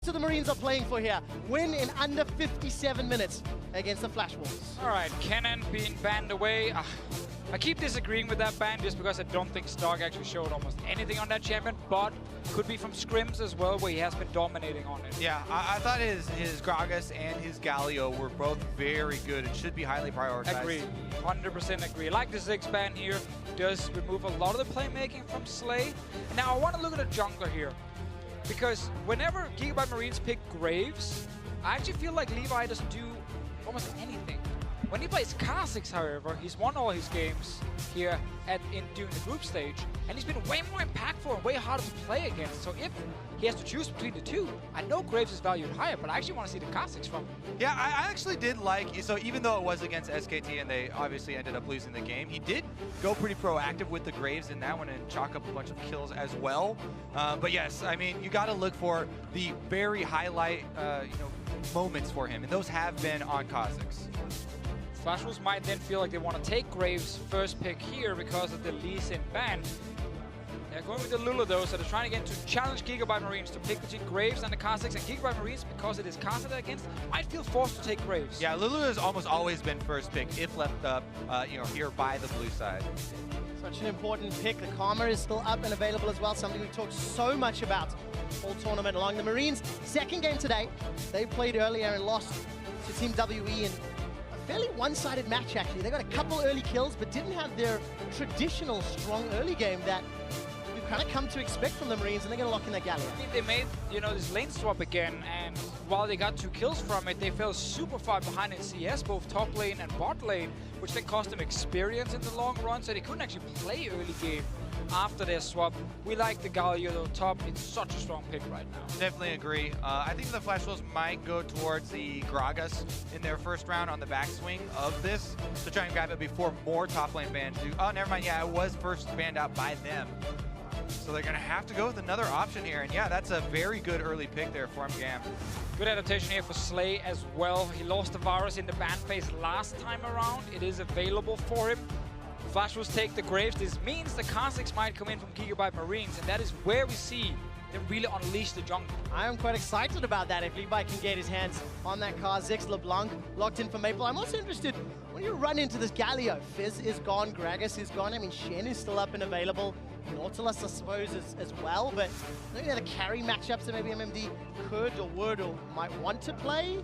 So the Marines are playing for here. Win in under 57 minutes against the Flash Wolves. All right, Cannon being banned away. I keep disagreeing with that ban just because I don't think Stark actually showed almost anything on that champion, but could be from scrims as well, where he has been dominating on it. Yeah, I thought his Gragas and his Galio were both very good and should be highly prioritized. Agree, 100% agree. Like the Ziggs ban here, does remove a lot of the playmaking from Slay. Now I want to look at the jungler here, because whenever Gigabyte Marines pick Graves, I actually feel like Levi doesn't do almost anything. When he plays Kha'Zix, however, he's won all his games here during the group stage, and he's been way more impactful and way harder to play against. So if he has to choose between the two, I know Graves is valued higher, but I actually want to see the Kha'Zix from him. Yeah, I actually did like, so even though it was against SKT and they obviously ended up losing the game, he did go pretty proactive with the Graves in that one and chalk up a bunch of kills as well. But yes, I mean, you got to look for the very highlight moments for him, and those have been on Kha'Zix. Flash Wolves might then feel like they want to take Graves' first pick here because of the Lee Sin ban. They're going with the Lulu though, so they're trying again to challenge Gigabyte Marines to pick between Graves and the Kha'Zix, and Gigabyte Marines, because it is Kha'Zix they're against, might feel forced to take Graves. Yeah, Lulu has almost always been first pick if left up, here by the blue side. Such an important pick. The Karma is still up and available as well, something we talked so much about all tournament long. The Marines, second game today. They played earlier and lost to Team WE in a fairly one-sided match, actually. They got a couple early kills, but didn't have their traditional strong early game that we've kind of come to expect from the Marines, and they're going to lock in their Gallia. I mean, they made, this lane swap again, and while they got 2 kills from it, they fell super far behind in CS, both top lane and bot lane, which then cost them experience in the long run, so they couldn't actually play early game after their swap. We like the Galio though top. It's such a strong pick right now. Definitely agree. I think the Flash Wolves might go towards the Gragas in their first round on the backswing of this to try and grab it before more top lane bans do. Oh, never mind. Yeah, it was first banned out by them. So they're going to have to go with another option here. And yeah, that's a very good early pick there for Gam. Good adaptation here for Slay as well. He lost the Varus in the ban phase last time around. It is available for him. Flash Wolves take the Graves. This means the Kha'Zix might come in from Gigabyte Marines, and that is where we see them really unleash the jungle. I am quite excited about that if Levi can get his hands on that Kha'Zix. LeBlanc locked in for Maple. I'm also interested, when you run into this Galio, Fizz is gone, Gragas is gone. I mean, Shen is still up and available. Nautilus, I suppose, as well, but I think they're the carry matchups that maybe MMD could or would or might want to play.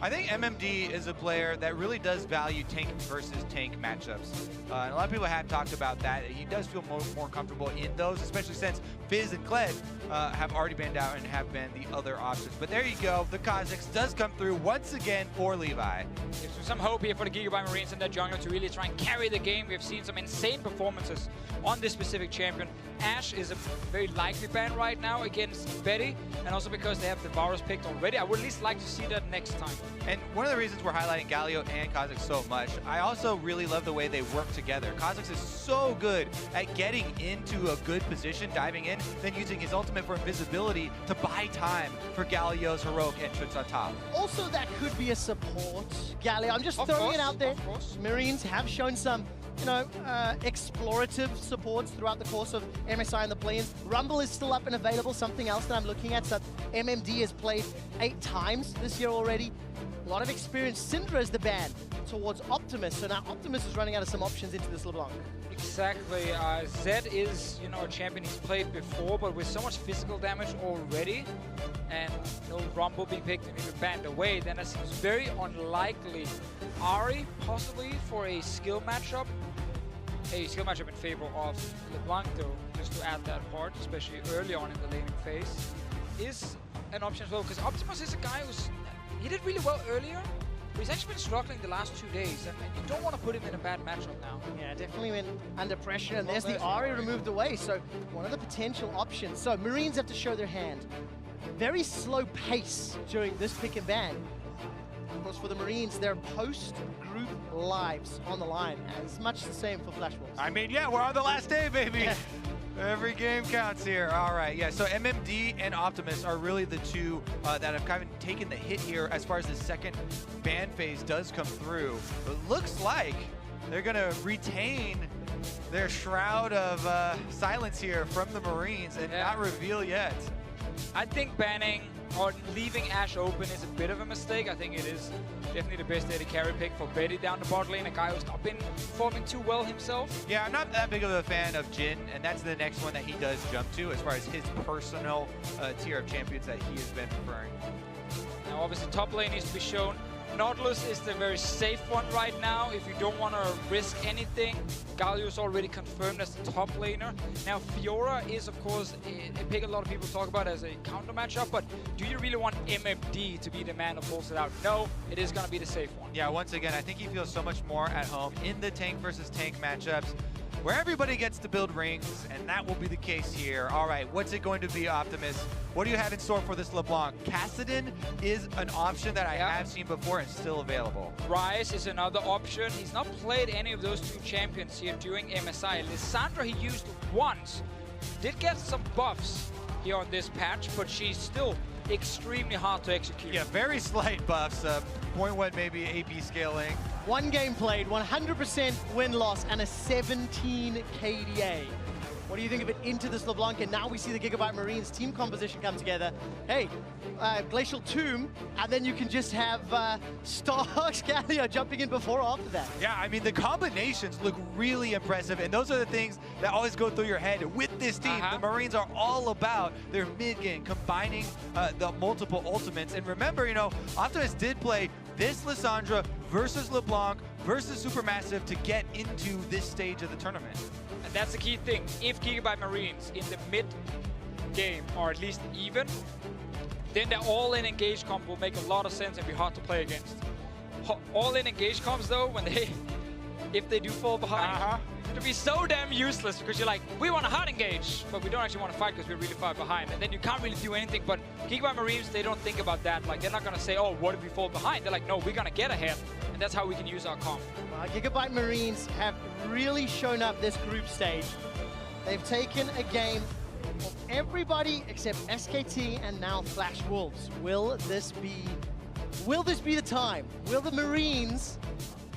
I think MMD is a player that really does value tank versus tank matchups. And a lot of people have talked about that. He does feel more comfortable in those, especially since Fizz and Kled have already banned out and have been the other options. But there you go. The Kha'Zix does come through once again for Levi. Gives some hope here for the Gigabyte Marines and their jungle to really try and carry the game. We've seen some insane performances on this specific champion. Ashe is a very likely ban right now against Betty, and also because they have the Varus picked already. I would at least like to see that next time. And one of the reasons we're highlighting Galio and Kha'Zix so much, I also really love the way they work together. Kha'Zix is so good at getting into a good position, diving in, then using his ultimate for invisibility to buy time for Galio's heroic entrance on top. Also, that could be a support, Galio. I'm just throwing it out there. Marines have shown some explorative supports throughout the course of MSI and the play-ins. Rumble is still up and available, something else that I'm looking at. So MMD has played 8 times this year already. A lot of experience. Syndra is the ban towards Optimus. So now Optimus is running out of some options into this LeBlanc. Exactly. Zed is, a champion he's played before, but with so much physical damage already, and Rumble being picked and even banned away, then that seems very unlikely. Ahri, possibly for a skill matchup. A skill matchup in favor of LeBlanc, though, just to add that part, especially early on in the laning phase, is an option as well, because Optimus is a guy he did really well earlier, but he's actually been struggling the last 2 days, and you don't want to put him in a bad matchup now. Yeah, definitely been under pressure, and there's the Ahri removed away, so one of the potential options. So Marines have to show their hand. Very slow pace during this pick and ban. Of course, for the Marines, their post-group lives on the line, as much the same for Flash Wolves. I mean, yeah, we're on the last day, baby. Every game counts here. All right, yeah, so MMD and Optimus are really the two that have kind of taken the hit here as far as the second ban phase does come through. But it looks like they're going to retain their shroud of silence here from the Marines and not reveal yet. I think banning or leaving Ashe open is a bit of a mistake. I think it is definitely the best AD carry pick for Betty down the bot lane, a guy who's not been performing too well himself. Yeah, I'm not that big of a fan of Jhin, and that's the next one that he does jump to as far as his personal tier of champions that he has been preferring. Now obviously top lane needs to be shown. Nautilus is the very safe one right now if you don't want to risk anything. Galio's already confirmed as the top laner. Now Fiora is of course a pick a lot of people talk about as a counter matchup, but do you really want MMD to be the man who pulls it out? No, it is going to be the safe one. Yeah, once again, I think he feels so much more at home in the tank versus tank matchups, where everybody gets to build rings, and that will be the case here. All right, what's it going to be, Optimus? What do you have in store for this LeBlanc? Kassadin is an option that I have seen before and still available. Ryze is another option. He's not played any of those two champions here during MSI. Lissandra he used once. Did get some buffs here on this patch, but she's still extremely hard to execute. Yeah, very slight buffs. 0.1 maybe AP scaling. One game played, 100% win-loss, and a 17 KDA. What do you think of it into this LeBlanc? And now we see the Gigabyte Marines team composition come together. Hey, Glacial Tomb, and then you can just have Starhawk's Galio jumping in before or after that. Yeah, I mean, the combinations look really impressive, and those are the things that always go through your head. With this team, the Marines are all about their mid-game, combining the multiple ultimates. And remember, you know, Optimus did play this Lissandra versus LeBlanc versus Supermassive to get into this stage of the tournament. And that's the key thing. If Gigabyte Marines in the mid game are at least even, then the all-in engage comp will make a lot of sense and be hard to play against. All-in engage comps though, if they do fall behind, it'll be so damn useless because you're like, we want to hard engage, but we don't actually want to fight because we're really far behind. And then you can't really do anything. But Gigabyte Marines, they don't think about that. Like, they're not going to say, oh, what if we fall behind? They're like, no, we're going to get ahead. And that's how we can use our comp. Gigabyte Marines have really shown up this group stage. They've taken a game of everybody except SKT and now Flash Wolves. Will this be the time? Will the Marines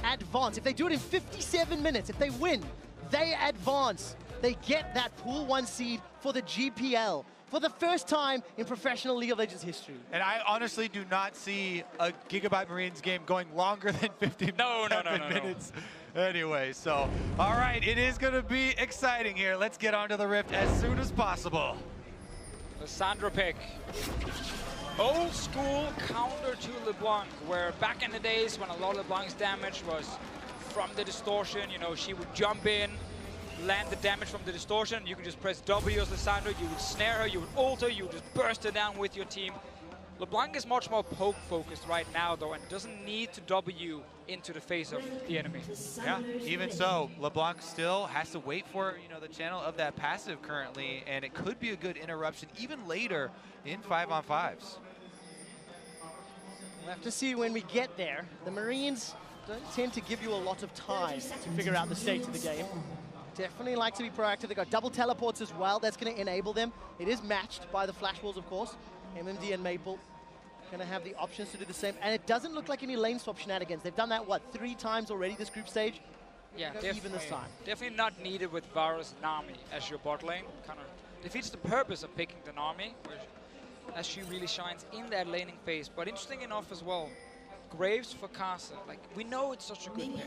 advance? If they do it in 57 minutes, if they win, they advance. They get that Pool 1 seed for the GPL for the first time in professional League of Legends history. And I honestly do not see a Gigabyte Marines game going longer than 50 minutes. Anyway, so, all right, it is going to be exciting here. Let's get onto the Rift as soon as possible. Lissandra pick. Old school counter to LeBlanc, where back in the days when a lot of LeBlanc's damage was from the distortion, you know, she would jump in, land the damage from the distortion, you can just press W as Lissandra, you would snare her, you would ult her, you would just burst her down with your team. LeBlanc is much more poke focused right now though, and doesn't need to W into the face of the enemy. Yeah, even so, LeBlanc still has to wait for, you know, the channel of that passive currently, and it could be a good interruption even later in 5-on-5s. We'll have to see when we get there. The Marines don't tend to give you a lot of time to figure out the state of the game. Definitely like to be proactive. They've got double teleports as well. That's going to enable them. It is matched by the Flash Wolves, of course. MMD and Maple going to have the options to do the same. And it doesn't look like any lane swap shenanigans. They've done that, what, 3 times already this group stage? Yeah, even this time. Definitely not needed with Varus Nami as your bot lane. Kind of defeats the purpose of picking the Nami, as she really shines in that laning phase. But interesting enough as well, Graves for Karsa. Like, we know it's such a good pick.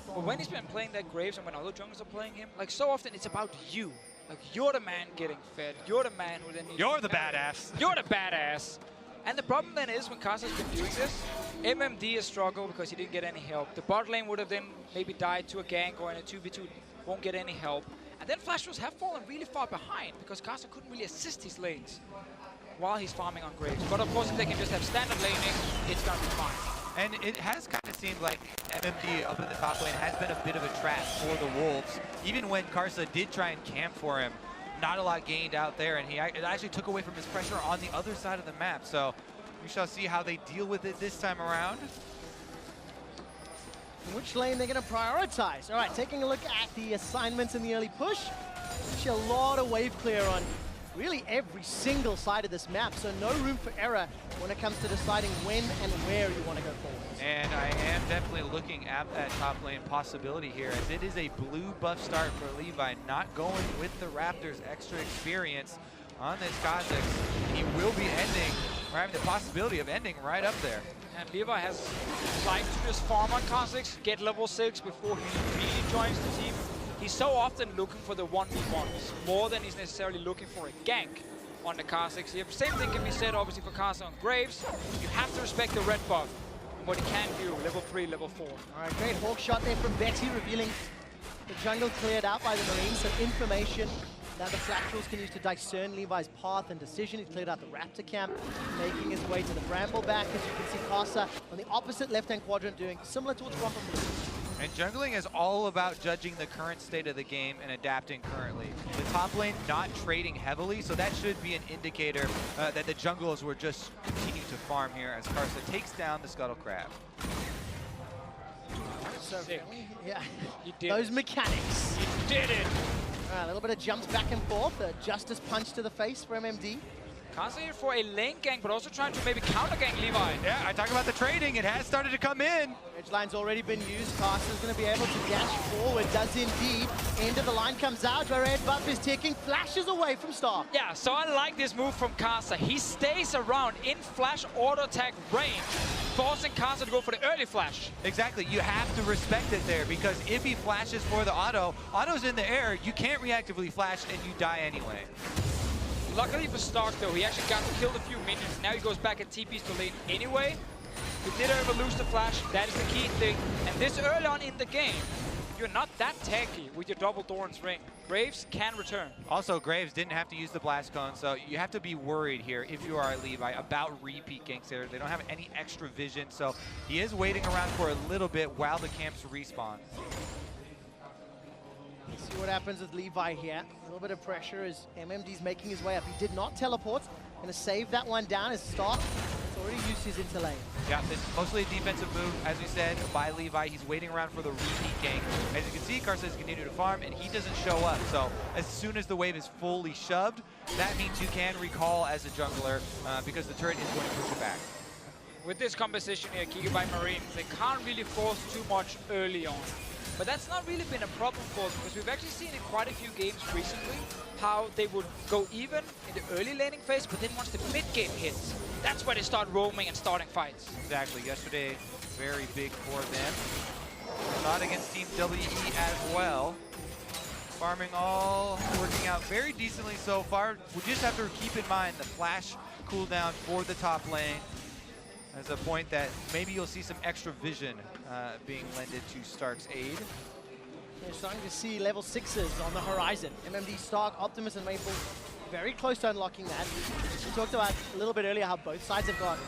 But when he's been playing that Graves and when other junglers are playing him, like, so often it's about you. Like, you're the man getting fed. You're the man who then needs You're the badass. You're the badass. And the problem then is when Karsa's been doing this, MMD has struggled because he didn't get any help. The bot lane would have then maybe died to a gank or in a 2v2, won't get any help. And then Flash Wolves have fallen really far behind because Karsa couldn't really assist his lanes while he's farming on Graves. But of course, if they can just have standard laning, it's gonna be fine. And it has kind of seemed like MMD up in the top lane has been a bit of a trap for the Wolves. Even when Karsa did try and camp for him, not a lot gained out there, and it actually took away from his pressure on the other side of the map. So we shall see how they deal with it this time around. Which lane they're going to prioritize. All right, taking a look at the assignments in the early push. Actually a lot of wave clear on really every single side of this map, so no room for error when it comes to deciding when and where you want to go forward. And I am definitely looking at that top lane possibility here, as it is a blue buff start for Levi, not going with the Raptors' extra experience on this Kha'Zix. He will be ending or having the possibility of ending right up there. And Levi has liked to just farm on Kha'Zix, get level 6 before he really joins the team. He's so often looking for the 1v1s, more than he's necessarily looking for a gank on the Kha'Zix. The same thing can be said obviously for Kha'Zix on Graves. You have to respect the red buff, what he can do, level 3, level 4. All right, great hawk shot there from Betty, revealing the jungle cleared out by the Marines. Some information that the Fractals can use to discern Levi's path and decision. He's cleared out the Raptor camp, making his way to the Brambleback. As you can see, Casa on the opposite left-hand quadrant doing similar to what's from And jungling is all about judging the current state of the game and adapting currently. The top lane not trading heavily, so that should be an indicator that the junglers will just continue to farm here as Karsa takes down the Scuttle Crab. So, yeah, He did those mechanics. He did it! A little bit of jumps back and forth. A Justice punch to the face for MMD. Kha'Zix here for a lane gank, but also trying to maybe counter gank Levi. Yeah, I talk about the trading. It has started to come in. Edge line's already been used. Caster's going to be able to dash forward. Does indeed. End of the line comes out. Where red buff is ticking. Flashes away from Star. Yeah, so I like this move from Casa. He stays around in flash auto attack range, forcing Casa to go for the early flash. Exactly. You have to respect it there because if he flashes for the auto's in the air. You can't reactively flash and you die anyway. Luckily for Stark, though, he actually got killed a few minions. Now he goes back and TPs to lane anyway. He did ever lose the flash. That is the key thing. And this early on in the game, you're not that tanky with your double Doran's ring. Graves can return. Also, Graves didn't have to use the blast cone, so you have to be worried here if you are Levi about repeat ganks there. They don't have any extra vision, so he is waiting around for a little bit while the camps respawn. See what happens with Levi here. A little bit of pressure as MMD's making his way up. He did not teleport. Going to save that one down as Stark has already used his interlane. Yeah, it's mostly a defensive move, as we said, by Levi. He's waiting around for the repeat gank. As you can see, Karsa is continuing to farm, and he doesn't show up. So as soon as the wave is fully shoved, that means you can recall as a jungler because the turret is going to push it back. With this composition here, Gigabyte Marines, they can't really force too much early on. But that's not really been a problem for them because we've actually seen in quite a few games recently how they would go even in the early laning phase, but then once the mid game hits, that's where they start roaming and starting fights. Exactly. Yesterday, very big for them. Not against Team WE as well. Farming all working out very decently so far. We just have to keep in mind the flash cooldown for the top lane as a point that maybe you'll see some extra vision being lended to Stark's aid. We're starting to see level 6s on the horizon. MMD, Stark, Optimus, and Maple very close to unlocking that. We talked about a little bit earlier how both sides have got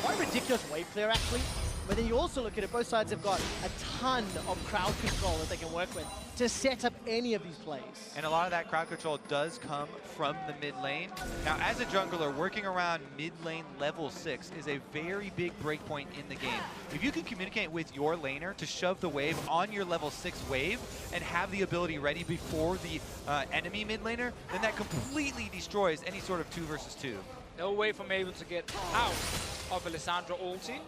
quite a ridiculous wave clear actually. But then you also look at it, both sides have got a ton of crowd control that they can work with to set up any of these plays. And a lot of that crowd control does come from the mid lane. Now, as a jungler, working around mid lane level 6 is a very big breakpoint in the game. If you can communicate with your laner to shove the wave on your level 6 wave and have the ability ready before the enemy mid laner, then that completely destroys any sort of 2 versus 2. No way for Maven to get out of Alessandro ulti.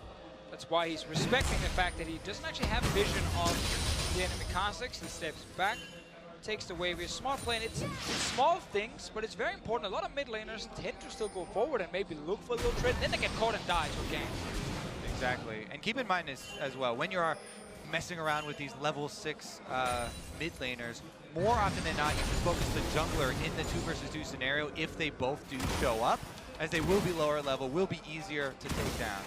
That's why he's respecting the fact that he doesn't actually have vision of the enemy Kha'Zix. He steps back, takes the wave. He's smart playing. It's small things, but it's very important. A lot of mid laners tend to still go forward and maybe look for a little trade, then they get caught and die to a game. Exactly. And keep in mind as well, when you're messing around with these level 6 mid laners, more often than not, you should focus the jungler in the 2 versus 2 scenario if they both do show up, as they will be lower level, will be easier to take down.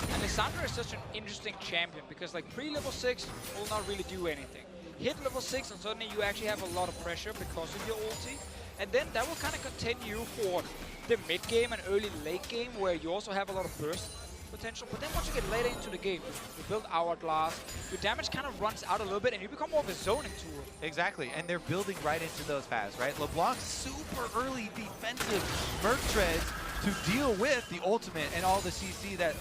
And Lissandra is such an interesting champion because like pre-level 6 will not really do anything. Hit level 6 and suddenly you actually have a lot of pressure because of your ulti. And then that will kind of continue for the mid game and early late game where you also have a lot of burst potential. But then once you get later into the game, you build Hourglass, your damage kind of runs out a little bit and you become more of a zoning tool. Exactly, and they're building right into those paths, right? LeBlanc's super early defensive Merc treads to deal with the ultimate and all the CC that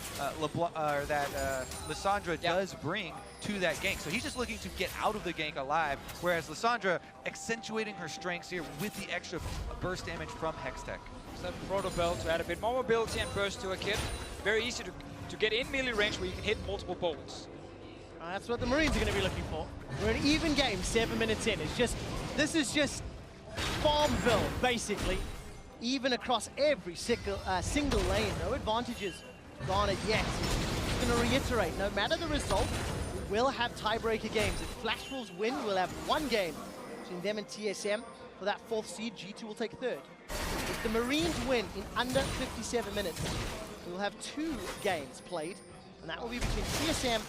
Lissandra does bring to that gank. So he's just looking to get out of the gank alive, whereas Lissandra accentuating her strengths here with the extra burst damage from Hextech. So Proto Bell to add a bit more mobility and burst to a kid. Very easy to get in melee range where you can hit multiple bolts. That's what the Marines are going to be looking for. We're an even game, 7 minutes in. This is just Farmville, basically. even across every single lane. No advantages garnered yet. Just going to reiterate, no matter the result, we will have tiebreaker games. If Flash Wolves win, we'll have one game between them and TSM. For that 4th seed, G2 will take 3rd. If the Marines win in under 57 minutes, we'll have 2 games played, and that will be between TSM,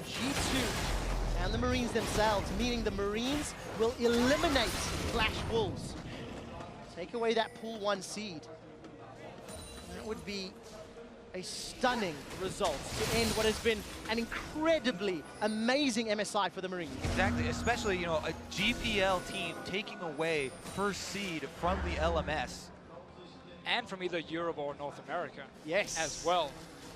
G2, and the Marines themselves, meaning the Marines will eliminate Flash Wolves. Take away that pool 1 seed. That would be a stunning result to end what has been an incredibly amazing MSI for the Marines. Exactly, especially, you know, a GPL team taking away 1st seed from the LMS. And from either Europe or North America. Yes. As well,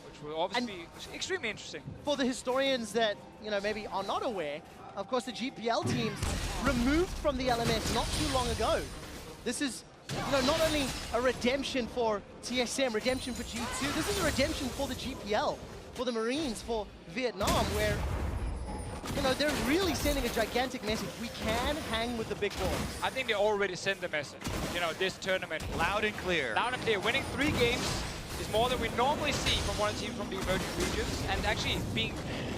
which will obviously be extremely interesting. For the historians that, you know, maybe are not aware, of course, the GPL teams removed from the LMS not too long ago. This is, you know, not only a redemption for TSM, redemption for G2, this is a redemption for the GPL, for the Marines, for Vietnam, where, you know, they're really sending a gigantic message. We can hang with the big boys. I think they already sent the message. You know, this tournament. Loud and clear. Loud and clear. Winning 3 games is more than we normally see from one team from the emerging regions, and actually being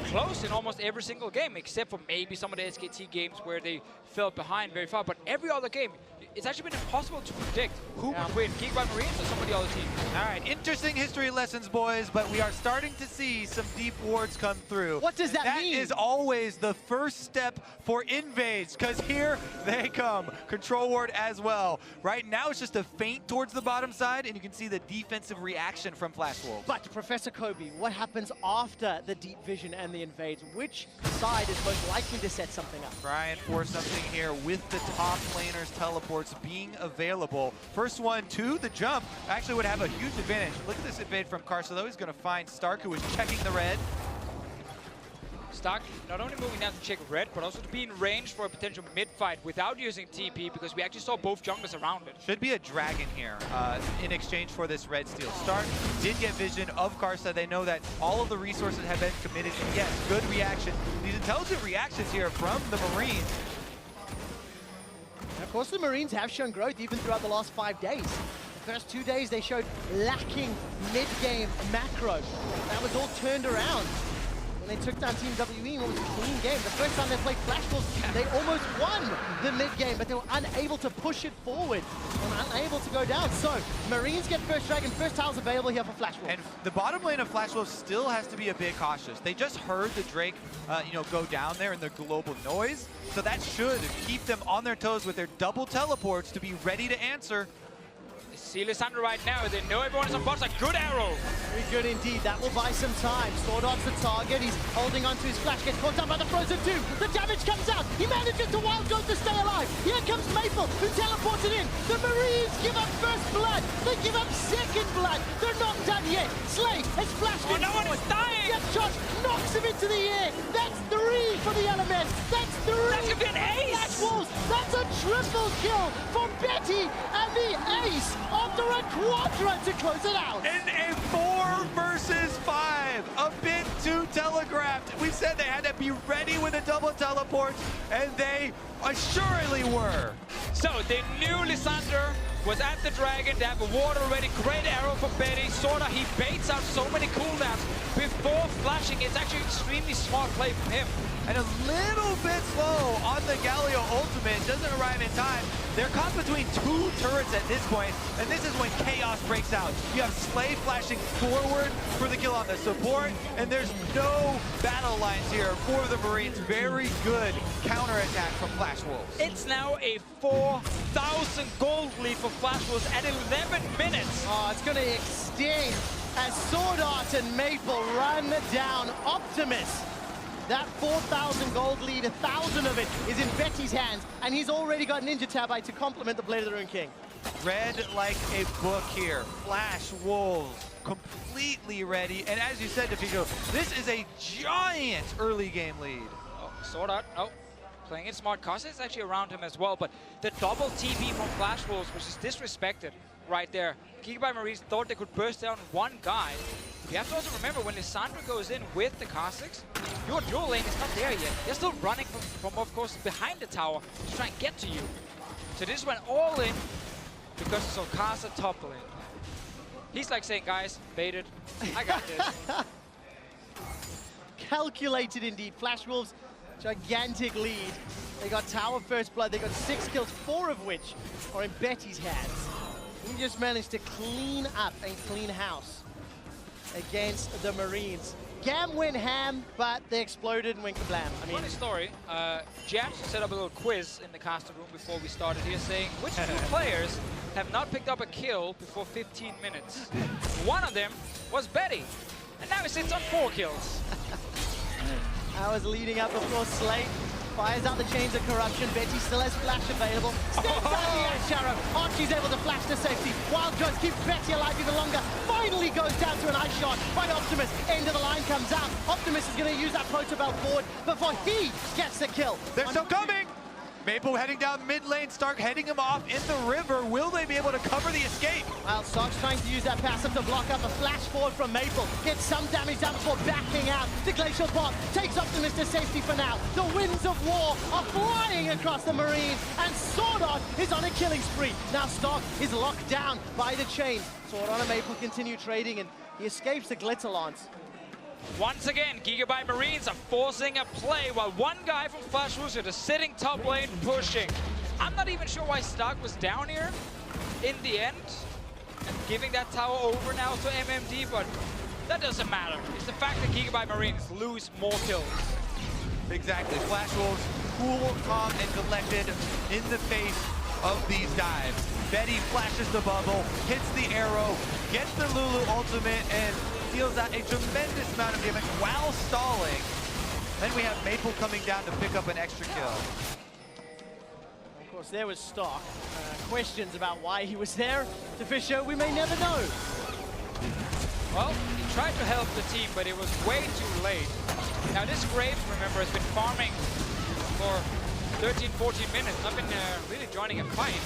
close in almost every single game, except for maybe some of the SKT games where they fell behind very far. But every other game, it's actually been impossible to predict who would win, Gigabyte Marines or some of the other teams. All right, interesting history lessons, boys, but we are starting to see some deep wards come through. What does that mean? That is always the first step for invades, because here they come. Control ward as well. Right now, it's just a feint towards the bottom side, and you can see the defensive reaction from Flash Wolves. But Professor Kobe, what happens after the deep vision and the invades? Which side is most likely to set something up? Trying for something here with the top laners teleports being available. First one to the jump actually would have a huge advantage. Look at this invade from Karsa, though. He's going to find Stark, who is checking the red. Stark not only moving down to check red, but also to be in range for a potential mid-fight without using TP, because we actually saw both junglers around it. Should be a dragon here in exchange for this red steal. Stark did get vision of Karsa. They know that all of the resources have been committed. And yes, good reaction. These intelligent reactions here from the Marines. And of course, the Marines have shown growth even throughout the last 5 days. The first 2 days, they showed lacking mid-game macro. That was all turned around when they took down Team WE in what was a clean game. The first time they played Flash Wolves, they almost won the mid-game, but they were unable to push it forward and unable to go down. So, Marines get first dragon, first tiles available here for Flash Wolves. And the bottom lane of Flash Wolves still has to be a bit cautious. They just heard the Drake, you know, go down there in the global noise, so that should keep them on their toes with their double teleports to be ready to answer. See Lissandra right now, they know everyone is on bot side. Good arrow! Very good indeed, that will buy some time. Sword Art's the target, he's holding onto his flash, gets caught down by the Frozen Doom. The damage comes out, he manages to wild go to stay alive. Here comes Maple, who teleports it in. The Marines give up first blood, they give up second blood. They're not done yet. Slay has flashed in. No one is dying! Death Shot knocks him into the air. That's 3 for the LMS. That's 3. That's gonna be an ace! Flash Wolves, that's a triple kill for Betty and the ace after a quadra to close it out. In a 4 versus 5, a bit too telegraphed. We said they had to be ready with a double teleport, and they assuredly were. So they knew Lissandra was at the dragon. They have a ward already. Great arrow for Betty. Sorta, he baits out so many cooldowns before flashing. It's actually extremely smart play from him. And a little bit slow on the Galio ultimate. Doesn't arrive in time. They're caught between 2 turrets at this point, and this is when chaos breaks out. You have Slay flashing forward for the kill on the support, and there's no battle lines here for the Marines. Very good counterattack from Flash Wolves. It's now a 4,000 gold lead for Flash Wolves at 11 minutes. Oh, it's going to extend as Sword Art and Maple run down Optimus. That 4,000 gold lead, 1,000 of it is in Betty's hands, and he's already got Ninja Tabite to complement the Blade of the Rune King. Read like a book here. Flash Wolves completely ready. And as you said, Defigo, this is a giant early game lead. Oh, Sword Art, playing it smart. Karsa is actually around him as well, but the double TP from Flash Wolves, which is disrespected right there. Gigabyte Marines thought they could burst down one guy. You have to also remember, when Lissandra goes in with the Kha'Zix, your dual lane is not there yet. They're still running from, of course, behind the tower to try and get to you. So this went all in. because it's Okasa top lane. He's like saying, guys, bait it. I got this. Calculated indeed. Flash Wolves, gigantic lead. They got tower first blood. They got 6 kills, 4 of which are in Betty's hands. He just managed to clean up and clean house against the Marines. Gam went ham, but they exploded and went kablam. I mean, funny story. Jams set up a little quiz in the caster room before we started here, saying which 2 players have not picked up a kill before 15 minutes. One of them was Betty, and now he sits on 4 kills. I was leading up, of course. Slate fires out the chains of corruption. Betty still has flash available. Steps out of the ash arrow. Archie's able to flash to safety. Wild Guns keeps Betty alive even longer. Finally goes down to an ice shot by Optimus. End of the line comes out. Optimus is going to use that Protobell forward before he gets the kill. They're still coming! Maple heading down mid lane, Stark heading him off in the river. Will they be able to cover the escape? Well, Stark's trying to use that passive to block up a flash forward from Maple. Gets some damage down before backing out. The Glacial Bot takes Optimus to safety for now. The winds of war are flying across the Marines, and Swordon is on a killing spree. Now Stark is locked down by the chain. Swordon and Maple continue trading, and he escapes the Glitter Lance. Once again, Gigabyte Marines are forcing a play while one guy from Flash Wolves is sitting top lane pushing. I'm not even sure why Stark was down here in the end and giving that tower over now to MMD, but that doesn't matter. It's the fact that Gigabyte Marines lose more kills. Exactly. Flash Wolves, cool, calm, and collected in the face of these dives. Betty flashes the bubble, hits the arrow, gets the Lulu ultimate, and deals out a tremendous amount of damage while stalling. Then we have Maple coming down to pick up an extra kill. Of course, there was Stark. Questions about why he was there. To Fisher, we may never know. Well, he tried to help the team, but it was way too late. Now this Graves, remember, has been farming for 13, 14 minutes, not been really joining a fight.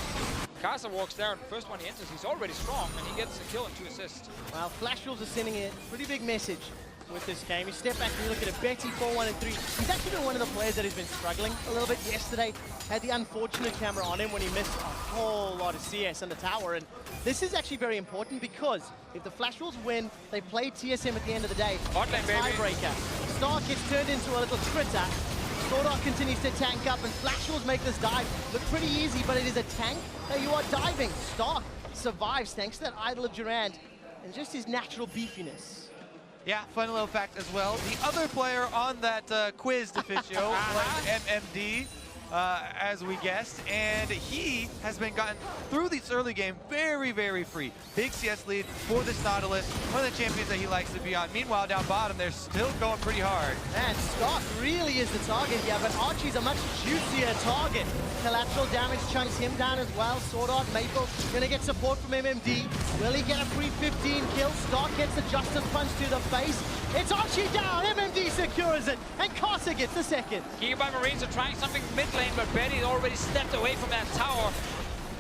Casa walks there, and the first one he enters, he's already strong, and he gets a kill and 2 assists. Well, Flash Wolves are sending a pretty big message with this game. You step back and you look at it, Betty 4-1 and 3. He's actually been one of the players that has been struggling a little bit yesterday. Had the unfortunate camera on him when he missed a whole lot of CS in the tower. And this is actually very important because if the Flash Wolves win, they play TSM at the end of the day. Hot lane, baby. Tiebreaker. Stark gets turned into a little critter. Swordon continues to tank up, and Flash Wolves make this dive look pretty easy, but it is a tank that you are diving. Stark survives thanks to that idol of Durand and just his natural beefiness. Yeah, fun little fact as well. The other player on that quiz, Deficio, was MMD, as we guessed, and he has been gotten through this early game very, very free. Big CS lead for this Nautilus, one of the champions that he likes to be on. Meanwhile, down bottom, they're still going pretty hard. Man, Stark really is the target here, but Archie's a much juicier target. Collateral damage chunks him down as well. Swordon, Maple, gonna get support from MMD. Will he get a free 15 kill? Stark gets the Justice Punch to the face. It's Archie down, MMD secures it, and Casa gets the second. Gigabyte Marines are trying something mid lane, but Betty already stepped away from that tower.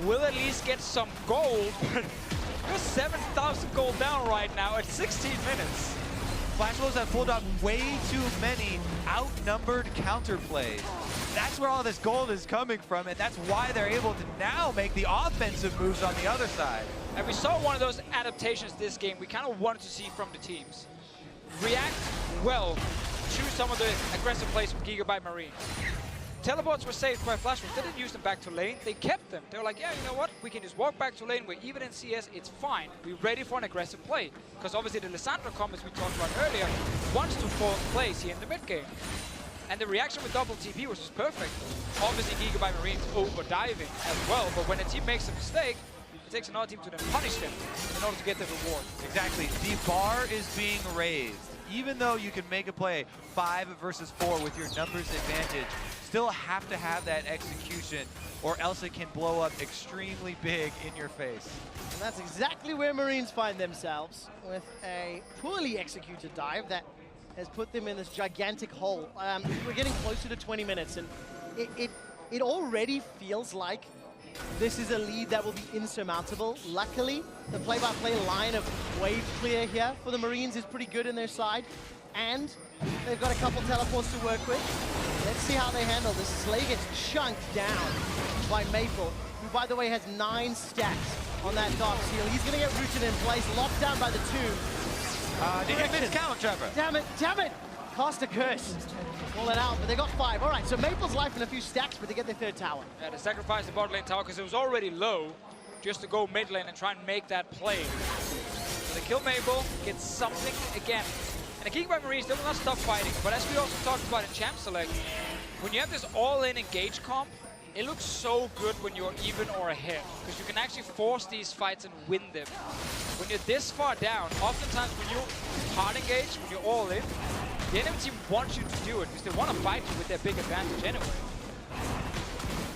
Will at least get some gold. You're 7,000 gold down right now at 16 minutes. Flash Wolves have pulled out way too many outnumbered counterplays. That's where all this gold is coming from, and that's why they're able to now make the offensive moves on the other side. And we saw one of those adaptations this game we kind of wanted to see from the teams. React well to some of the aggressive plays from Gigabyte Marine. Teleports were saved by Flash Wolves. They didn't use them back to lane. They kept them. They were like, yeah, you know what? We can just walk back to lane. We're even in CS. It's fine. We're ready for an aggressive play. Because obviously the Lissandra combos we talked about earlier wants to fall in place here in the mid game. And the reaction with double TP was just perfect. Obviously Gigabyte Marines over diving as well. But when a team makes a mistake, it takes another team to then punish them in order to get the reward. Exactly. The bar is being raised. Even though you can make a play 5 versus 4 with your numbers advantage, still have to have that execution or else it can blow up extremely big in your face. And that's exactly where Marines find themselves, with a poorly executed dive that has put them in this gigantic hole. We're getting closer to 20 minutes, and it already feels like this is a lead that will be insurmountable. Luckily, the play-by-play line of wave clear here for the Marines is pretty good in their side, and they've got a couple teleports to work with. Let's see how they handle this. Slay gets chunked down by Maple. who, by the way, has 9 stacks on that Dark Seal. He's going to get rooted in place, locked down by the tomb. Did you miscount, Trevor? Damn it, damn it! Cast a curse. Call it out, but they got 5. All right, so Maple's life in a few stacks, but they get their 3rd tower. Yeah, they sacrificed the bot lane tower because it was already low, just to go mid lane and try and make that play. So they kill Maple, get something again. And the Gigabyte Marines, they will not stop fighting, but as we also talked about in Champ Select, when you have this all-in engage comp, it looks so good when you're even or ahead, because you can actually force these fights and win them. When you're this far down, oftentimes when you hard engage, when you're all in, the enemy team wants you to do it, because they want to fight you with their big advantage anyway.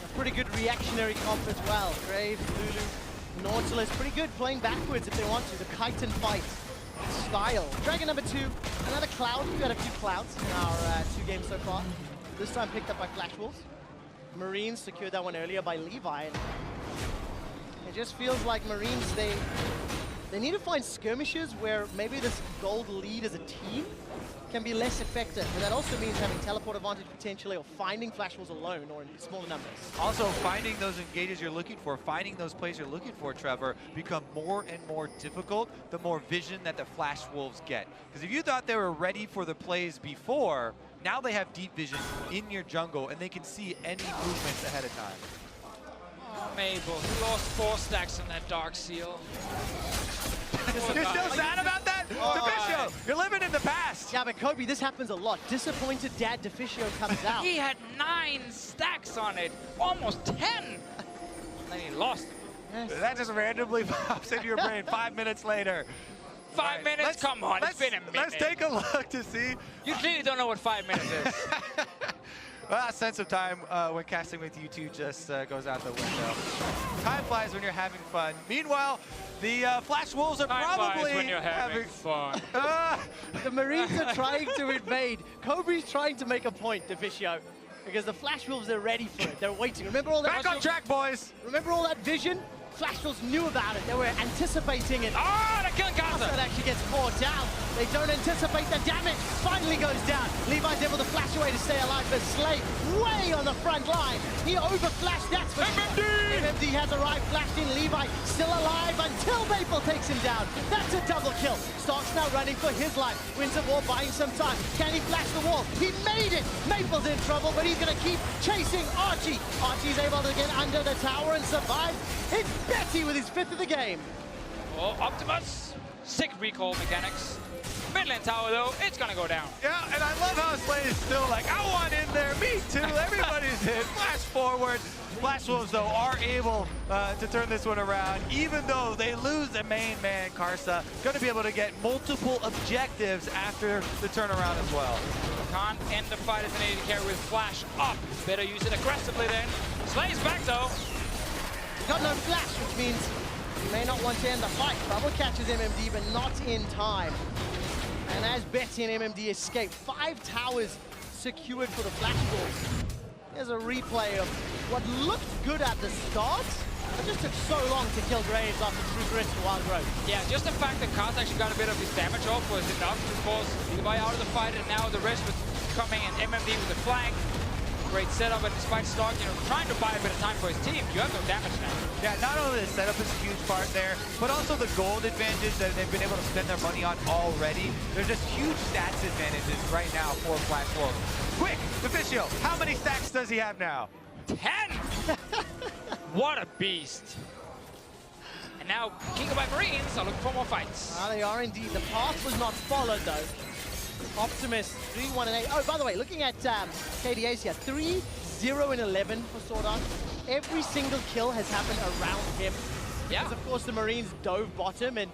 A pretty good reactionary comp as well. Graves, Lulu, Nautilus, pretty good playing backwards if they want to. The kite and fight style. Dragon number 2, another Cloud. We've got a few Clouds in our 2 games so far. This time picked up by Flash Wolves. Marines secured that one earlier by Levi. And it just feels like Marines, they need to find skirmishes where maybe this gold lead as a team can be less effective. And that also means having teleport advantage potentially, or finding Flash Wolves alone or in smaller numbers. Also, finding those engages you're looking for, finding those plays you're looking for, Trevor, become more and more difficult the more vision that the Flash Wolves get. Because if you thought they were ready for the plays before, now they have deep vision in your jungle and they can see any movements ahead of time. Oh, Mabel, he lost 4 stacks on that Dark Seal. You're still sad about that? Deficio, you're living in the past. Yeah, but Kobe, this happens a lot. Disappointed dad Deficio comes out. He had 9 stacks on it, almost 10. And then he lost it. Yes. That just randomly pops into your brain 5 minutes later. 5 minutes? Come on, it's been a minute. Let's take a look to see. You clearly don't know what 5 minutes is. Well, sense of time when casting with you two just goes out the window. Time flies when you're having fun. Meanwhile, the Flash Wolves are Time probably flies when you're having fun. The Marines are trying to invade. Kobe's trying to make a point, Deficio, because the Flash Wolves are ready for it. They're waiting. Remember all that? Back on track, boys. Remember all that vision? Flash Wolves knew about it. They were anticipating it. Oh, they're killing Gaza. That actually gets poured down. They don't anticipate the damage. Finally goes down. Levi's able to flash away to stay alive, but Slay way on the front line. He overflashed, that's for MMD! sure. MMD has arrived, flashed in. Levi still alive until Maple takes him down. That's a double kill. Stark's now running for his life. Wins the war, buying some time. Can he flash the wall? He made it. Maple's in trouble, but he's going to keep chasing Archie. Archie's able to get under the tower and survive. It's Betty with his 5th of the game. Oh, Optimus. Sick recall mechanics. Midland tower, though, it's going to go down. Yeah, and I love how Slay is still like, I want in there, me too. Everybody's hit. Flash forward. Flash Wolves, though, are able to turn this one around, even though they lose the main man, Karsa. Going to be able to get multiple objectives after the turnaround as well. Can't end the fight as an AD carry with Flash up. Better use it aggressively then. Slay's back, though. Got no flash, which means he may not want to end the fight. Bubble catches MMD, but not in time. And as Betty and MMD escape, 5 towers secured for the Flash Wolves. There's a replay of what looked good at the start, but just took so long to kill Graves after True Grit to Wild Growth. Yeah, just the fact that Kaz actually got a bit of his damage off was enough to force Levi out of the fight, and now the rest was coming, and MMD with the flank. Great setup, and despite Stark, trying to buy a bit of time for his team, you have no damage now. Yeah, not only the setup is a huge part there, but also the gold advantage that they've been able to spend their money on already. There's just huge stats advantages right now for Flash Wolves. Quick, Deficio, how many stacks does he have now? 10! What a beast. And now Gigabyte Marines are looking for more fights. They are indeed. The path was not followed, though. Optimus, 3-1-8. Oh, by the way, looking at KDAs here, 3-0-11 for Sword Art. Every single kill has happened around him. Yeah. Because, of course, the Marines dove bottom, and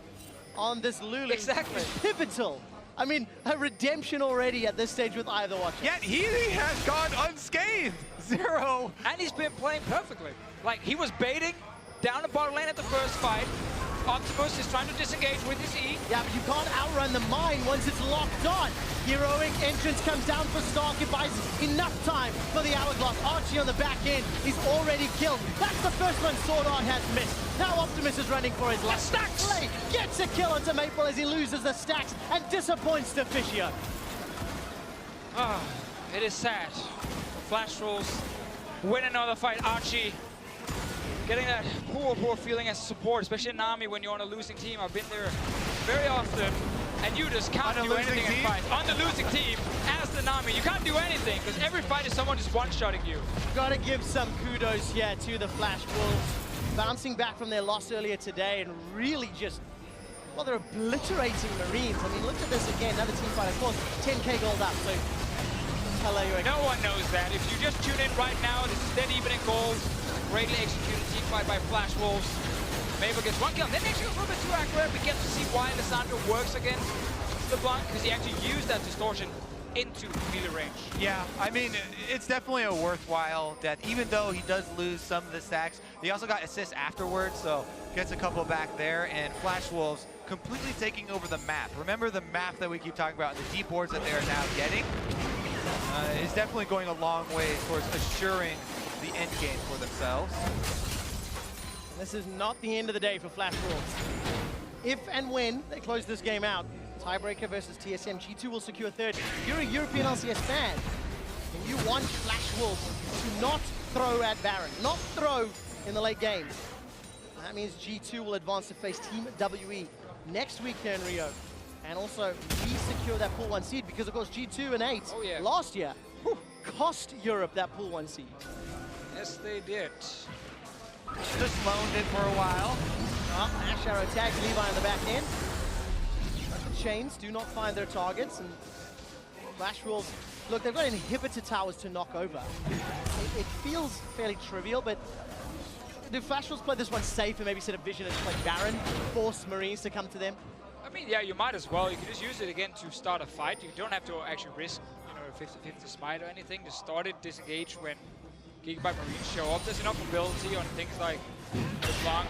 on this Lulu, Exactly. pivotal. I mean, a redemption already at this stage with either watcher. Yet he has gone unscathed. 0. And he's been playing perfectly. Like, he was baiting down the bottom lane at the first fight. Optimus is trying to disengage with his E. Yeah, but you can't outrun the mine once it's locked on. Heroic entrance comes down for Stark. It buys enough time for the Hourglass. Archie on the back end. He's already killed. That's the first one Sword Art has missed. Now Optimus is running for his life. Stacks! Slay gets a kill onto Maple as he loses the stacks and disappoints Deficio. Oh, it is sad. Flash Wolves win another fight. Archie getting that poor feeling as support, especially in Nami when you're on a losing team. I've been there very often, and you just can't do anything in fights. On the losing team, as the Nami, you can't do anything because every fight is someone just one-shotting you. Gotta give some kudos here to the Flash Wolves, bouncing back from their loss earlier today and really just, well, they're obliterating Marines. I mean, look at this again, another team fight, of course, 10K gold up, so no one knows that. If you just tune in right now, this is dead even in gold. Greatly executed team fight by Flash Wolves. Mabel gets one kill. Then actually a little bit too accurate. We get to see why Lissandra works against LeBlanc, because he actually used that distortion into melee range. Yeah, I mean, it's definitely a worthwhile death. Even though he does lose some of the stacks, he also got assists afterwards, so gets a couple back there. And Flash Wolves completely taking over the map. Remember the map that we keep talking about, the deep boards that they are now getting? Is definitely going a long way towards assuring the end game for themselves. This is not the end of the day for Flash Wolves. If and when they close this game out, tiebreaker versus TSM, G2 will secure third. If you're a European LCS fan, and you want Flash Wolves to not throw at Baron, not throw in the late game, that means G2 will advance to face Team WE next week here in Rio. And also, we secure that pool 1 seed because, of course, G2 and 8 last year cost Europe that pool 1 seed. Yes, they did. Just loaned it for a while. Ash Arrow tags Levi on the back end. But the chains do not find their targets, and Flash Wolves, look, they've got inhibitor towers to knock over. It feels fairly trivial, but do Flash Wolves play this one safe and maybe set a vision and play Baron, force Marines to come to them? I mean, yeah, you might as well. You can just use it again to start a fight. You don't have to actually risk, you know, a 50-50 smite or anything. Just start it, disengage when Gigabyte Marines show up. There's enough ability on things like LeBlanc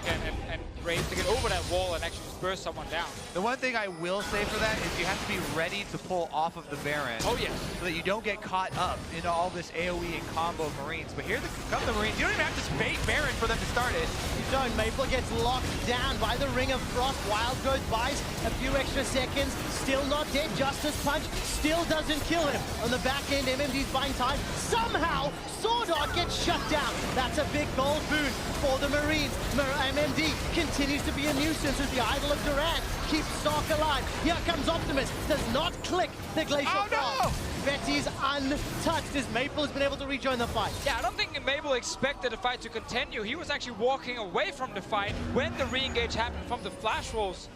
and Brave to get over that wall and actually just burst someone down. The one thing I will say for that is you have to be ready to pull off of the Baron. Oh, yes. So that you don't get caught up into all this AoE and combo Marines. But here come the Marines. You don't even have to bait Baron for them to start it. You don't. Maple gets locked down by the Ring of Frost. Wild Growth buys a few extra seconds. Still not dead. Justice Punch still doesn't kill him. On the back end, MMD's buying time. Somehow, Sword Art gets shut down. That's a big gold boon for the Marines. MMD continues to be a nuisance as the idol of Durant keeps Stark alive. Here comes Optimus. Does not click the Glacial Frost. Betty's untouched as Maple has been able to rejoin the fight. Yeah, I don't think Mabel expected the fight to continue. He was actually walking away from the fight when the re-engage happened from the Flash Wolves.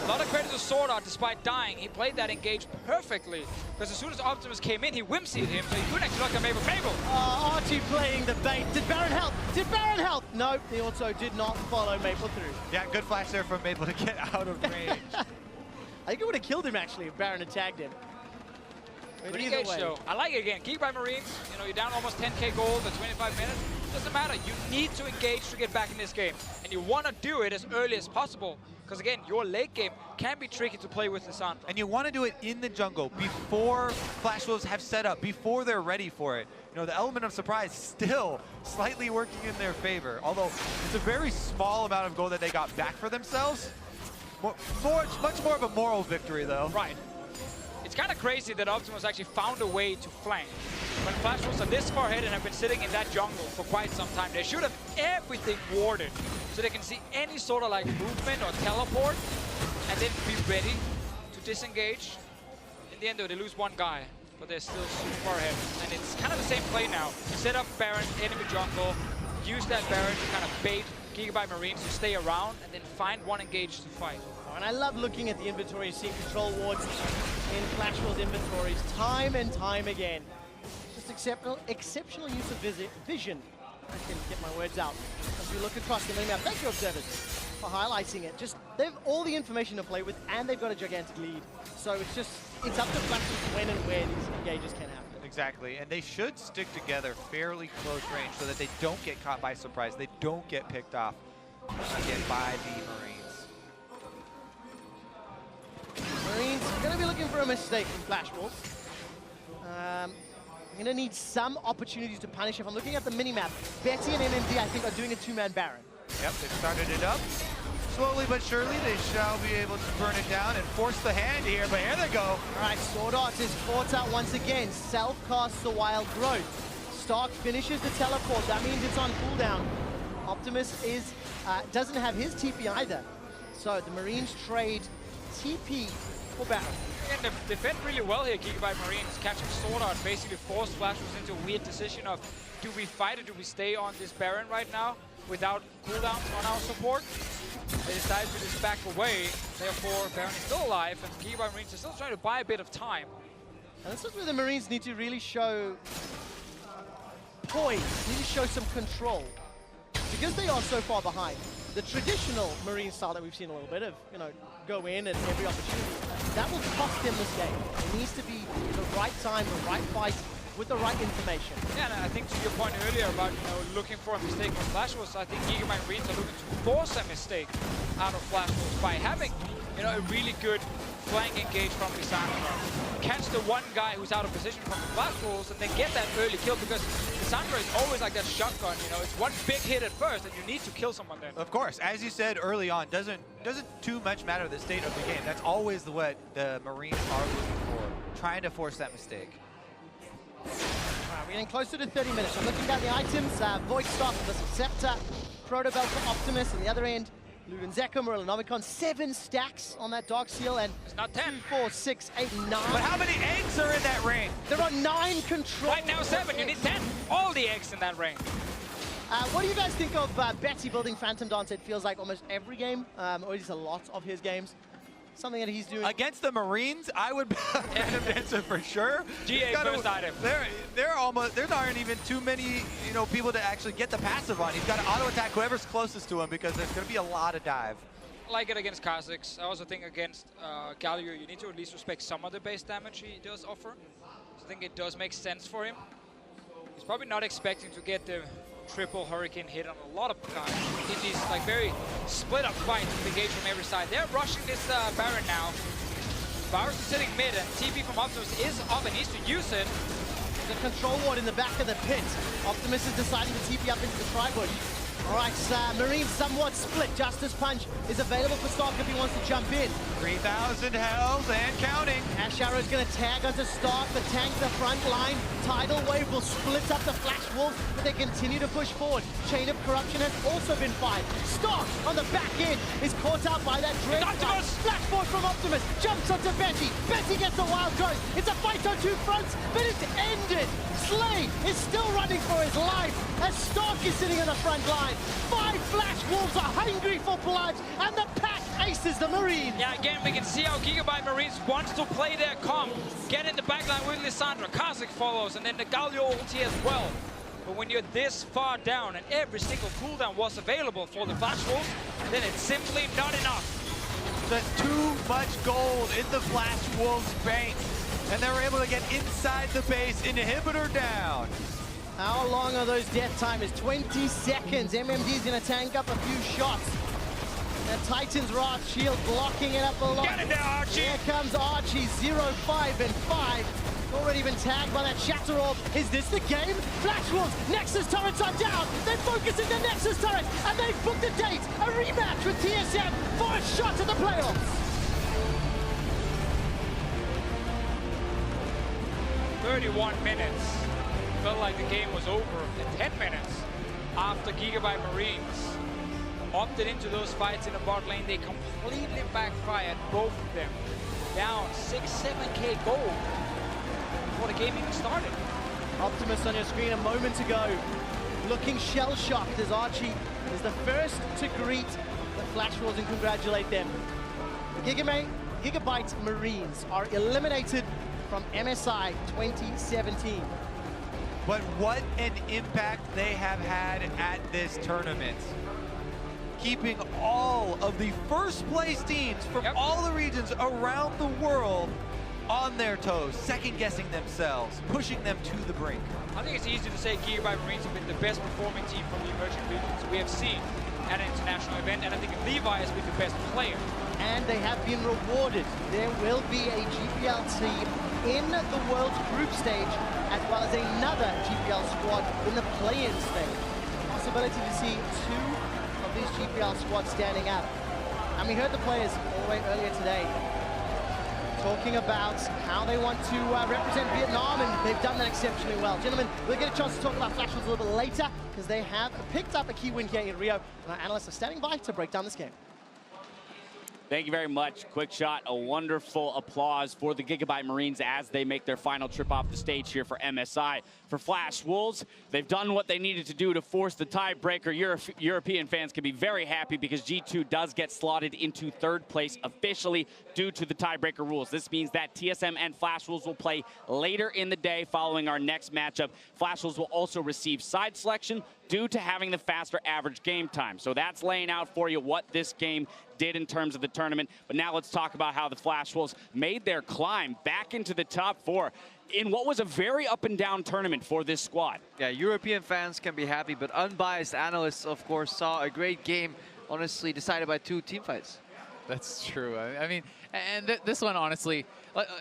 A lot of credit to Sword Art despite dying. He played that engage perfectly. Because as soon as Optimus came in, he whimsied him, so he couldn't actually look at Mabel. Mabel! Archie playing the bait. Did Baron help? Did Baron help? No, he also did not follow Maple through. Yeah, good flash there from Maple to get out of range. I think it would have killed him, actually, if Baron had tagged him. Good engage, though. I like it again. Gigabyte Marines, you know, you're down almost 10K gold at 25 minutes. Doesn't matter. You need to engage to get back in this game. And you want to do it as early as possible. Because again, your late game can be tricky to play with Lissandra. And you want to do it in the jungle before Flash Wolves have set up, before they're ready for it. You know, the element of surprise still slightly working in their favor. Although it's a very small amount of gold that they got back for themselves. Much more of a moral victory, though. Right. It's kind of crazy that Optimus actually found a way to flank. When Flash Wolves are this far ahead and have been sitting in that jungle for quite some time, they should have everything warded so they can see any sort of like movement or teleport and then be ready to disengage. In the end though, they lose one guy, but they're still super far ahead. And it's kind of the same play now. Set up Baron, enemy jungle, use that Baron to kind of bait Gigabyte Marines to stay around and then find one engage to fight. And I love looking at the inventory, seeing control wards in Flash Wolves inventories time and time again. Just exceptional use of vision. I can get my words out. As we look across the map, thank you, observers, for highlighting it. Just, they have all the information to play with, and they've got a gigantic lead. So it's up to Flash Wolves when and where these engages can happen. Exactly, and they should stick together fairly close range so that they don't get caught by surprise. They don't get picked off again by the Marines. Marines are going to be looking for a mistake from Flash Wolves. I'm going to need some opportunities to punish. If I'm looking at the mini-map, Betty and MMD, I think, are doing a two-man Baron. Yep, they've started it up. Slowly but surely, they shall be able to burn it down and force the hand here, but here they go. All right, Sword Art is fought out once again. Self-casts the Wild Growth. Stark finishes the teleport. That means it's on cooldown Optimus doesn't have his TP either. So the Marines trade TP for Baron. And they defend really well here, Gigabyte Marines, catching Sword Art, basically forced Flash was into a weird decision of, do we fight or do we stay on this Baron right now without cooldowns on our support? They decided to just back away, therefore Baron is still alive, and Gigabyte Marines are still trying to buy a bit of time. And this is where the Marines need to really show poise, need to show some control. Because they are so far behind, the traditional Marine style that we've seen a little bit of, you know, go in at every opportunity, that will cost them this game. It needs to be the right time, the right fight, with the right information. Yeah, and I think to your point earlier about, you know, looking for a mistake from Flash Wolves, I think Gigabyte Marines are looking to force a mistake out of Flash Wolves by having, you know, a really good flank engage from Lissandra. Catch the one guy who's out of position from the Flash Wolves and then get that early kill, because Lissandra is always like that shotgun, you know, it's one big hit at first and you need to kill someone then. Of course, as you said early on, doesn't too much matter the state of the game. That's always what the Marines are looking for, trying to force that mistake. We're getting closer to 30 minutes. I'm looking down the items. Void Staff for the Scepter, Protobelt for Optimus, on the other end, Lugan Zekka, Morellonomicon, 7 stacks on that Dark Seal, and it's not 10. 2, 4, 6, 8, 9. But how many eggs are in that ring? There are 9 control. Right now 7, you need 10. All the eggs in that ring. What do you guys think of Betty building Phantom Dance? It feels like almost every game, or at least a lot of his games. Something that he's doing. Against the Marines, I would Phantom Dancer for sure. GA first item. There aren't even too many, you know, people to actually get the passive on. He's got to auto attack whoever's closest to him because there's going to be a lot of dive. Like it against Kha'Zix. I also think against Galio, you need to at least respect some of the base damage he does offer. So I think it does make sense for him. He's probably not expecting to get the triple Hurricane hit on a lot of guys in these like very split up fights with engage from every side. They're rushing this Baron now. Bowers is sitting mid and TP from Optimus is up and needs to use it. The control ward in the back of the pit. Optimus is deciding to TP up into the tri-bush. All right, Marines somewhat split. Justice Punch is available for Stark if he wants to jump in. 3,000 health and counting. Ash Arrow is going to tag onto Stark, but tank the front line. Tidal Wave will split up the Flash Wolves, but they continue to push forward. Chain of Corruption has also been fired. Stark on the back end is caught out by that Dread. Flash forward from Optimus, jumps onto Betty. Betty gets a wild growth. It's a fight on 2 fronts, but it's ended. Slay is still running for his life as Stark is sitting on the front line. 5 Flash Wolves are hungry for blood, and the pack aces the Marines. Yeah, again, we can see how Gigabyte Marines wants to play their comp. Get in the backline with Lissandra. Kha'Zix follows, and then the Galio ulti as well. But when you're this far down and every single cooldown was available for the Flash Wolves, then it's simply not enough. There's too much gold in the Flash Wolves bank, and they're able to get inside the base. Inhibitor down. How long are those death timers? 20 seconds. MMD is going to tank up a few shots. The Titan's Wrath Shield blocking it up a lot. Get it there, Archie! Here comes Archie, 0, 5, and 5. Already been tagged by that Shatter Orb. Is this the game? Flash Wolves, Nexus turrets are down. They're focusing the Nexus turret, and they've booked a date. A rematch with TSM for a shot at the playoffs. 31 minutes. Felt like the game was over in 10 minutes after Gigabyte Marines opted into those fights in the bot lane. They completely backfired, both of them. Down 6-7k gold before the game even started. Optimus on your screen a moment ago, looking shell-shocked as Archie is the first to greet the Flash Wolves and congratulate them. The Gigabyte Marines are eliminated from MSI 2017. But what an impact they have had at this tournament. Keeping all of the first place teams from all the regions around the world on their toes, second guessing themselves, pushing them to the brink. I think it's easy to say Gigabyte Marines have been the best performing team from the emerging regions we have seen at an international event, and I think Levi has been the best player. And they have been rewarded. There will be a GPL team in the World's group stage, as well as another GPL squad in the play-in stage. Possibility to see 2 of these GPL squads standing up. And we heard the players all the way earlier today talking about how they want to represent Vietnam, and they've done that exceptionally well. Gentlemen, we'll get a chance to talk about Flash Wolves a little bit later, because they have picked up a key win here in Rio, and our analysts are standing by to break down this game. Thank you very much. Quick shot, a wonderful applause for the Gigabyte Marines as they make their final trip off the stage here for MSI. For Flash Wolves, they've done what they needed to do to force the tiebreaker. European fans can be very happy because G2 does get slotted into third place officially due to the tiebreaker rules. This means that TSM and Flash Wolves will play later in the day following our next matchup. Flash Wolves will also receive side selection due to having the faster average game time. So that's laying out for you what this game did in terms of the tournament. But now let's talk about how the Flash Wolves made their climb back into the top 4 in what was a very up and down tournament for this squad. Yeah, European fans can be happy, but unbiased analysts, of course, saw a great game, honestly decided by 2 team fights. That's true. I mean, and this one, honestly,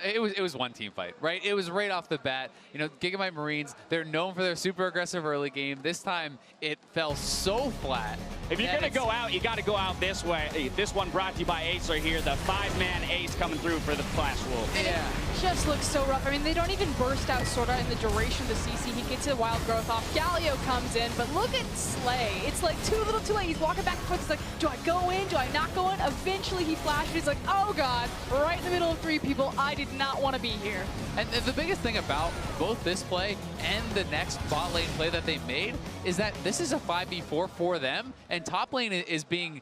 it was one team fight, right? It was right off the bat. You know, Gigabyte Marines, they're known for their super aggressive early game. This time, it fell so flat. If you're going to go out, you got to go out this way. This one brought to you by Ace right here, the 5-man ace coming through for the Flash Wolves. Yeah. It just looks so rough. I mean, they don't even burst out Sorta in the duration of the CC. He gets a wild growth off. Galio comes in, but look at Slay. It's like too little too late. He's walking back and forth. He's like, do I go in? Do I not go in? Eventually, he flashes. He's like, oh, God, right in the middle of 3 people. I did not want to be here. And the biggest thing about both this play and the next bot lane play that they made is that this is a 5v4 for them, and top lane is being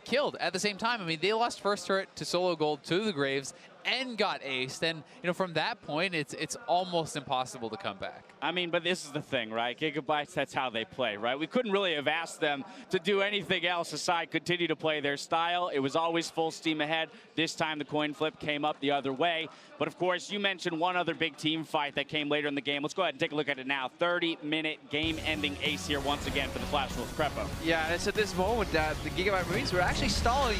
killed at the same time. I mean, they lost first turret to solo gold to the Graves and got aced, and you know, from that point, it's almost impossible to come back. I mean, but this is the thing, right? Gigabytes, that's how they play, right? We couldn't really have asked them to do anything else aside continue to play their style. It was always full steam ahead. This time the coin flip came up the other way. But of course, you mentioned one other big team fight that came later in the game. Let's go ahead and take a look at it now. 30-minute game-ending ace here once again for the Flash Wolves. Prepo. Yeah, and it's at this moment that the Gigabyte Marines were actually stalling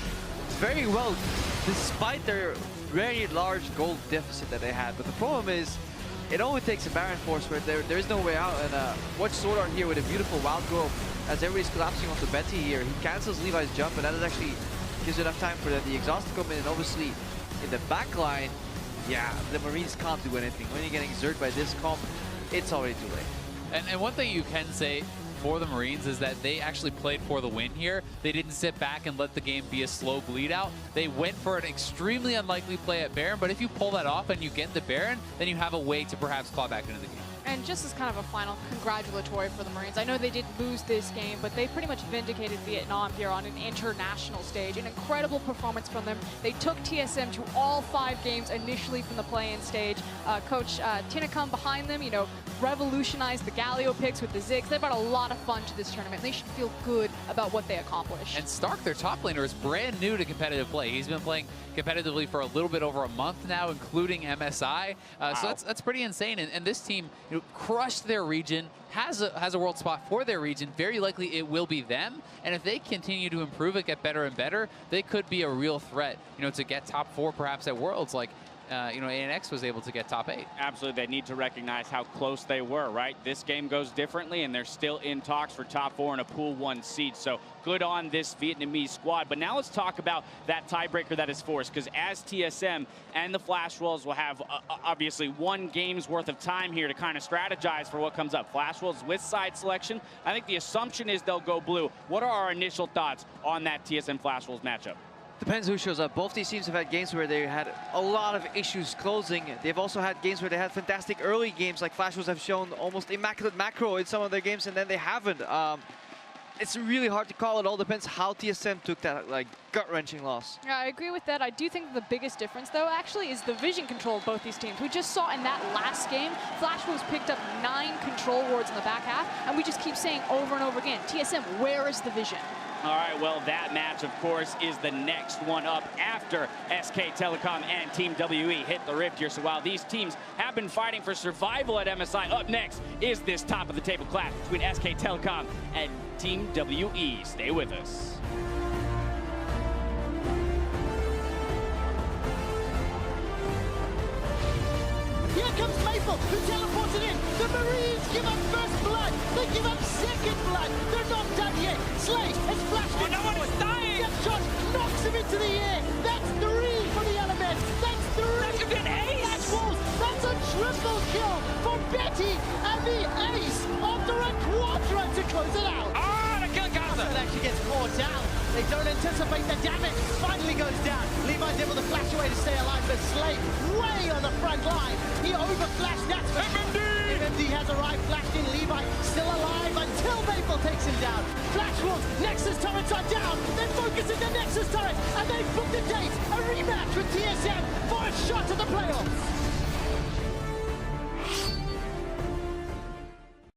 very well, despite their very large gold deficit that they had. But the problem is, it only takes a Baron Force where there is no way out. And watch Sword here with a beautiful wild growth as everybody's collapsing onto Betty here. He cancels Levi's jump, and that is actually gives enough time for the exhaust to come in. And obviously, in the back line, yeah, the Marines can't do anything. When you're getting exerted by this comp, it's already too late. And one thing you can say for the Marines is that they actually played for the win here. They didn't sit back and let the game be a slow bleed out. They went for an extremely unlikely play at Baron, but if you pull that off and you get the Baron, then you have a way to perhaps claw back into the game. And just as kind of a final congratulatory for the Marines, I know they did lose this game, but they pretty much vindicated Vietnam here on an international stage. An incredible performance from them. They took TSM to all 5 games initially from the play-in stage. Coach Tinacum behind them, you know, revolutionized the Galio picks with the Ziggs. They brought a lot of fun to this tournament. They should feel good about what they accomplished. And Stark, their top laner, is brand new to competitive play. He's been playing competitively for a little bit over a month now, including MSI. Wow. So that's pretty insane. And this team, you know, crushed their region, has a world spot for their region. Very likely it will be them. And if they continue to improve it, get better and better, they could be a real threat, you know, to get top 4 perhaps at Worlds, like you know, ANX was able to get top 8. Absolutely, they need to recognize how close they were, right? This game goes differently, and they're still in talks for top 4 and a pool 1 seed. So good on this Vietnamese squad. But now let's talk about that tiebreaker that is forced, because as TSM and the Flash Wolves will have obviously 1 game's worth of time here to kind of strategize for what comes up. Flash Wolves with side selection. I think the assumption is they'll go blue. What are our initial thoughts on that TSM Flash Wolves matchup? Depends who shows up. Both these teams have had games where they had a lot of issues closing. They've also had games where they had fantastic early games, like Flash Wolves have shown almost immaculate macro in some of their games, and then they haven't. It's really hard to call. It all depends how TSM took that like gut-wrenching loss. Yeah, I agree with that. I do think the biggest difference, though, actually, is the vision control of both these teams. We just saw in that last game, Flash Wolves picked up 9 control wards in the back half, and we just keep saying over and over again, TSM, where is the vision? All right, well, that match, of course, is the next one up after SK Telecom and Team WE hit the rift here. So while these teams have been fighting for survival at MSI, up next is this top-of-the-table clash between SK Telecom and Team WE. Stay with us. Here comes Maple, who teleported in. The Marines give up first blood. They give up second blood. They're not done yet. Slay has flashed in. No one is dying. Shot knocks him into the air. That's 3 for the LMS. That's 3. an ace! Flash Wolves, that's a triple kill for Betty and the ace after a quadra to close it out. Ah, the kill counter! It actually gets caught down. They don't anticipate the damage. Finally goes down. Levi's able to flash away to stay alive, but Slate way on the front line. He overflashed, that's for MMD! MMD has arrived, flashed in. Levi still alive until Maple takes him down. Flash Wolves, Nexus turrets are down. Then focus into Nexus turret, and they've booked a date, a rematch with TSM for a shot at the